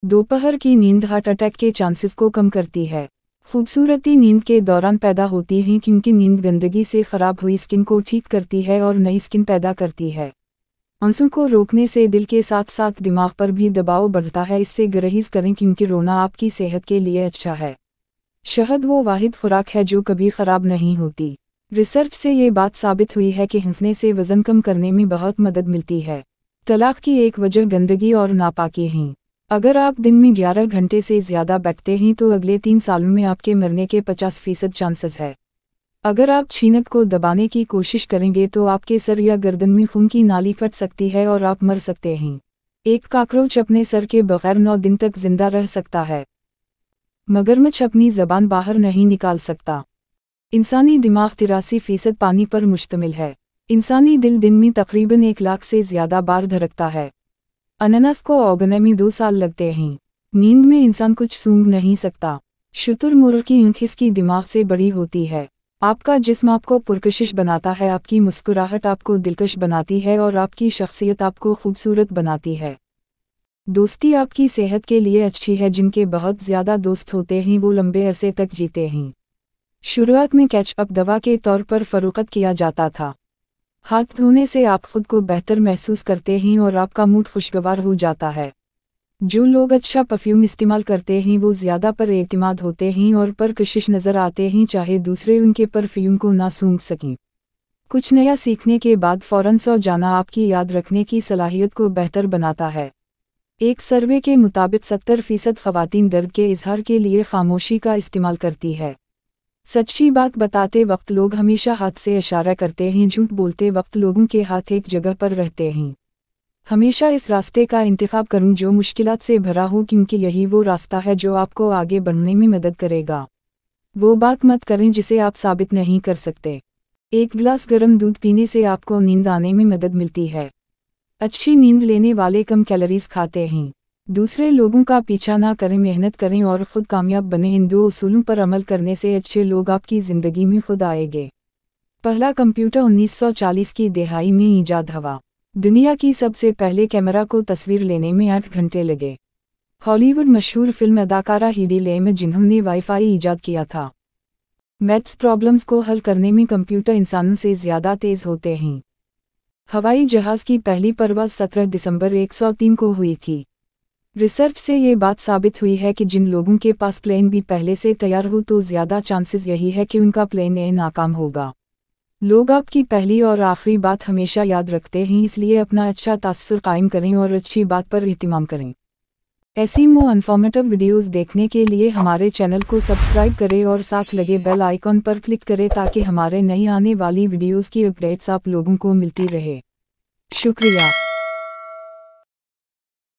दोपहर की नींद हार्ट अटैक के चांसेस को कम करती है। खूबसूरती नींद के दौरान पैदा होती है क्योंकि नींद गंदगी से खराब हुई स्किन को ठीक करती है और नई स्किन पैदा करती है। आंसू को रोकने से दिल के साथ साथ दिमाग पर भी दबाव बढ़ता है, इससे गुरेज करें क्योंकि रोना आपकी सेहत के लिए अच्छा है। शहद वो वाहिद खुराक है जो कभी खराब नहीं होती। रिसर्च से ये बात साबित हुई है कि हंसने से वजन कम करने में बहुत मदद मिलती है। तलाक की एक वजह गंदगी और नापाकी है। अगर आप दिन में 11 घंटे से ज़्यादा बैठते हैं तो अगले 3 सालों में आपके मरने के 50% चांसेस है। अगर आप छींक को दबाने की कोशिश करेंगे तो आपके सर या गर्दन में खून की नाली फट सकती है और आप मर सकते हैं। एक कॉकरोच अपने सर के बगैर 9 दिन तक जिंदा रह सकता है। मगरमच्छ अपनी जबान बाहर नहीं निकाल सकता। इंसानी दिमाग 83% पानी पर मुश्तमिल है। इंसानी दिल दिन में तकरीबन 1 लाख से ज़्यादा बार धड़कता है। अनानास को उगने में 2 साल लगते हैं। नींद में इंसान कुछ सूंघ नहीं सकता। शुतुरमुर्ग की आँख इसकी दिमाग से बड़ी होती है। आपका जिस्म आपको पुरकशिश बनाता है, आपकी मुस्कुराहट आपको दिलकश बनाती है और आपकी शख्सियत आपको खूबसूरत बनाती है। दोस्ती आपकी सेहत के लिए अच्छी है। जिनके बहुत ज़्यादा दोस्त होते हैं वो लंबे अरसे तक जीते हैं। शुरुआत में केचअप दवा के तौर पर फ़रोख्त किया जाता था। हाथ धोने से आप खुद को बेहतर महसूस करते हैं और आपका मूड खुशगवार हो जाता है। जो लोग अच्छा परफ्यूम इस्तेमाल करते हैं वो ज़्यादा पर एतमाद होते हैं और परकशिश नज़र आते हैं, चाहे दूसरे उनके परफ्यूम को ना सूंघ सकें। कुछ नया सीखने के बाद फ़ौरन सो जाना आपकी याद रखने की सलाहियत को बेहतर बनाता है। एक सर्वे के मुताबिक 70% ख़वातीन दर्द के इजहार के लिए खामोशी का इस्तेमाल करती है। सच्ची बात बताते वक्त लोग हमेशा हाथ से इशारा करते हैं, झूठ बोलते वक्त लोगों के हाथ एक जगह पर रहते हैं। हमेशा इस रास्ते का इंतखाब करूं जो मुश्किलात से भरा हो, क्योंकि यही वो रास्ता है जो आपको आगे बढ़ने में मदद करेगा। वो बात मत करें जिसे आप साबित नहीं कर सकते। एक गिलास गर्म दूध पीने से आपको नींद आने में मदद मिलती है। अच्छी नींद लेने वाले कम कैलोरीज खाते हैं। दूसरे लोगों का पीछा ना करें, मेहनत करें और खुद कामयाब बने। इन 2 उसूलों पर अमल करने से अच्छे लोग आपकी ज़िंदगी में खुद आएंगे। पहला कंप्यूटर 1940 की दहाई में ईजाद हुआ। दुनिया की सबसे पहले कैमरा को तस्वीर लेने में 8 घंटे लगे। हॉलीवुड मशहूर फिल्म अदाकारा हीडी लेम जिन्होंने वाईफाई ईजाद किया था। मैथ्स प्रॉब्लम्स को हल करने में कंप्यूटर इंसानों से ज़्यादा तेज़ होते हैं। हवाई जहाज़ की पहली परवाज़ 17 दिसंबर 1903 को हुई थी। रिसर्च से ये बात साबित हुई है कि जिन लोगों के पास प्लेन भी पहले से तैयार हो तो ज़्यादा चांसेस यही है कि उनका प्लेन नाकाम होगा। लोग आपकी पहली और आखिरी बात हमेशा याद रखते हैं, इसलिए अपना अच्छा तासुर कायम करें और अच्छी बात पर इत्तिमाम करें। ऐसी इन्फॉर्मेटिव वीडियोस देखने के लिए हमारे चैनल को सब्सक्राइब करें और साथ लगे बेल आइकॉन पर क्लिक करें ताकि हमारे नई आने वाली वीडियोस की अपडेट्स आप लोगों को मिलती रहे। शुक्रिया।